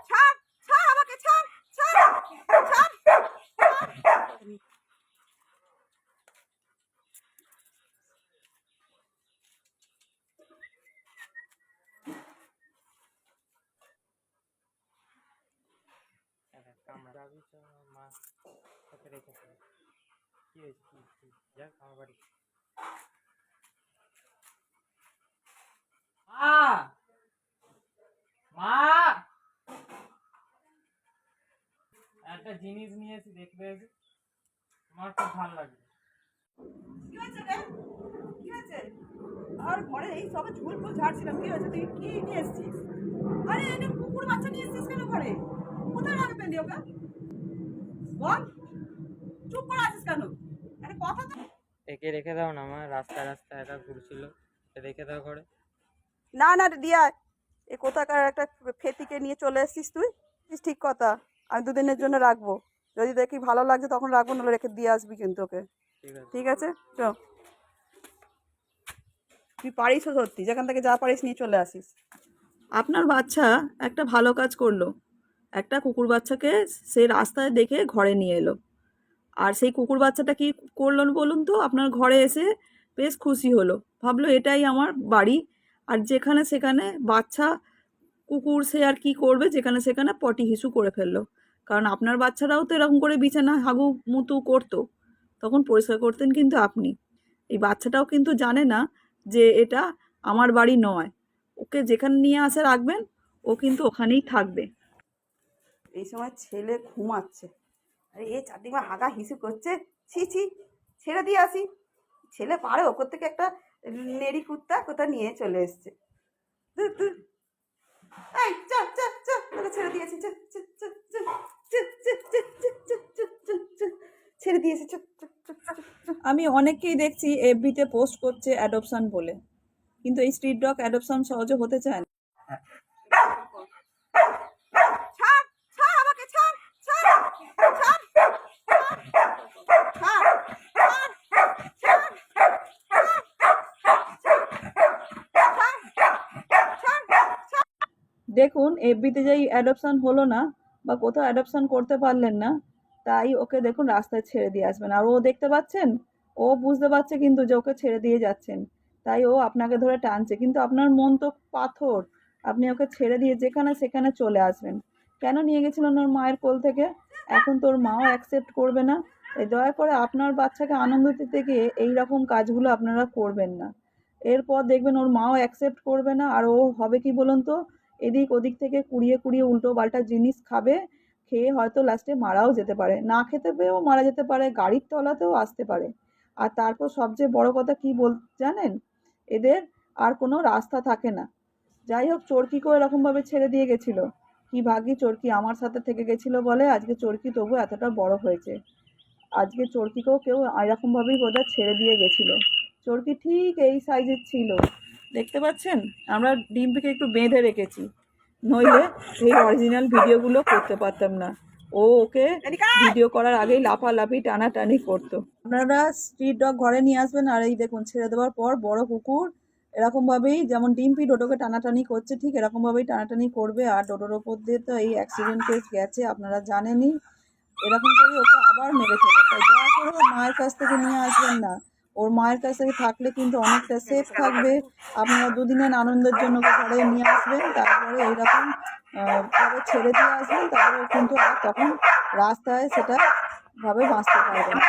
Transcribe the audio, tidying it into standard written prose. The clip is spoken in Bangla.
ছাড় ছাড় আমাকে ছাড় ছাড় ছাড় মা সাথে রেখেছে কি হয়েছে কি যাক আমার বাড়ি মা মা একটা জিনিস নিয়েছি দেখবে আমার খুব ভালো লাগবে। কি হয়েছে রে? কি হয়েছে? আর ঘরে এই সবে ঝুল ফুল ঝাড়ছিলাম। কি হয়েছে? তুই কি নিয়ে এসেছিস? আরে এটা কুকুর বাচ্চা নিয়ে এসেছিস কেন ঘরে? কোথায় রাখবেন দি ওকে? বল, চুপ করে আছিস কেন? আরে কথা তো। একে রেখে দাও না, আমার রাস্তায় রাস্তায় একা ঘুরছিল, রেখে দাও ঘরে। না না রে দিয়া, এ কোথাকার একটা ফেতিকে নিয়ে চলে এসেছিস তুই? ঠিক কথা, আমি দুদিনের জন্য রাখবো। যদি দেখি ভালো লাগছে তখন রাখবো, নাহলে রেখে দিয়ে আসবি কিন্তু ওকে। ঠিক আছে চ, তুই পারিস সত্যি, যেখান থেকে যা পারিস নিয়ে চলে আসিস। আপনার বাচ্চা একটা ভালো কাজ করলো, একটা কুকুর বাচ্চাকে সে রাস্তায় দেখে ঘরে নিয়ে এলো। আর সেই কুকুর বাচ্চাটা কি করলো বলুন তো, আপনার ঘরে এসে বেশ খুশি হলো, ভাবলো এটাই আমার বাড়ি। আর যেখানে সেখানে বাচ্চা কুকুর সে আর কি করবে, যেখানে সেখানে পটি হিসু করে ফেললো। কারণ আপনার বাচ্চারাও তো এরকম করে বিছানা হাগু মুতু করতো, তখন পরিষ্কার করতেন কিন্তু আপনি। এই বাচ্চাটাও কিন্তু জানে না যে এটা আমার বাড়ি নয়, ওকে যেখানে নিয়ে আসে রাখবেন ও কিন্তু ওখানেই থাকবে। এই সময় ছেলে ঘুমাচ্ছে, আরে এ চারদিকে হাগা হিসু করছে, ছি ছি, ছেড়ে দিয়ে আসি। ছেলে পারে ওপর থেকে একটা নেড়ি কুত্তা কোথা নিয়ে চলে এসছে। এই চল চল চল, তোকে ছেড়ে দিয়েছি, চল চল চল চল চল চল চল চল চল চল, ছেড়ে দিয়েছি চল চল চল চল। আমি অনেককেই দেখছি এফবিতে পোস্ট করছে অ্যাডপশন বলে, কিন্তু এই স্ট্রিট ডগ অ্যাডপশন সহজে হতে চায় না। ছাড় ছাড় আমাকে ছাড় ছাড় ছাড় দেখুন এফবিতে যেই অ্যাডপশন হলো না বা কোথাও অ্যাডপশন করতে পারলেন না, তাই ওকে দেখুন রাস্তায় ছেড়ে দিয়ে আসবেন। আর ও দেখতে পাচ্ছেন, ও বুঝতে পারছে কিন্তু যে ওকে ছেড়ে দিয়ে যাচ্ছেন, তাই ও আপনাকে ধরে টানছে। কিন্তু আপনার মন তো পাথর, আপনি ওকে ছেড়ে দিয়ে যেখানে সেখানে চলে আসবেন। কেন নিয়ে গেছিলেন ওর মায়ের কোল থেকে? এখন তোর মাও অ্যাকসেপ্ট করবে না। তাই দয়া করে আপনার বাচ্চাকে আনন্দ দিতে গিয়ে এইরকম কাজগুলো আপনারা করবেন না। এরপর দেখবেন ওর মাও অ্যাকসেপ্ট করবে না, আর ও হবে কি বলুন তো, এদিক ওদিক থেকে কুড়িয়ে কুড়িয়ে উল্টো পাল্টা জিনিস খাবে, খেয়ে হয়তো লাস্টে মারাও যেতে পারে, না খেতে পেয়েও মারা যেতে পারে, গাড়ির তলাতেও আসতে পারে। আর তারপর সবচেয়ে বড় কথা কি জানেন, এদের আর কোনো রাস্তা থাকে না। যাই হোক, চরকিকেও এরকমভাবে ছেড়ে দিয়ে গেছিল, কি ভাগ্যি চরকি আমার সাথে থেকে গেছিল বলে আজকে চরকি তবু এতটা বড় হয়েছে। আজকে চরকিকেও কেউ এরকমভাবেই বোধহয় ছেড়ে দিয়ে গেছিল। চরকি ঠিক এই সাইজের ছিল, দেখতে পাচ্ছেন। আমরা ডিম্পিকে একটু বেঁধে রেখেছি, নইলে এই অরিজিনাল ভিডিওগুলো করতে পারতাম না। ও ওকে ভিডিও করার আগেই লাফালাফি টানাটানি করতো। আপনারা স্ট্রিট ডগ ঘরে নিয়ে আসবেন। আর এই দেখুন, ছেড়ে দেওয়ার পর বড় কুকুর এরকমভাবেই, যেমন ডিম্পি ডোডোকে টানাটানি করছে, ঠিক এরকমভাবেই টানাটানি করবে। আর ডোডোর ওপর দিয়ে তো এই অ্যাক্সিডেন্ট কেস গেছে, আপনারা জানেনই। এরকম করে ওকে আবার মেরে ফেলে। তাই দয়া করে ওর মায়ের কাছ থেকে নিয়ে আসবেন না। ওর মায়ের কাছ থেকে থাকলে কিন্তু অনেকটা সেফ থাকবে। আপনারা দুদিনের আনন্দের জন্য ওকে ঘরে নিয়ে আসবেন, তারপরে এইরকম ভাবে ছেড়ে দিয়ে আসবেন, তারপরে কিন্তু আর তখন রাস্তায় সেটা ভাবে বাঁচতে পারবে না।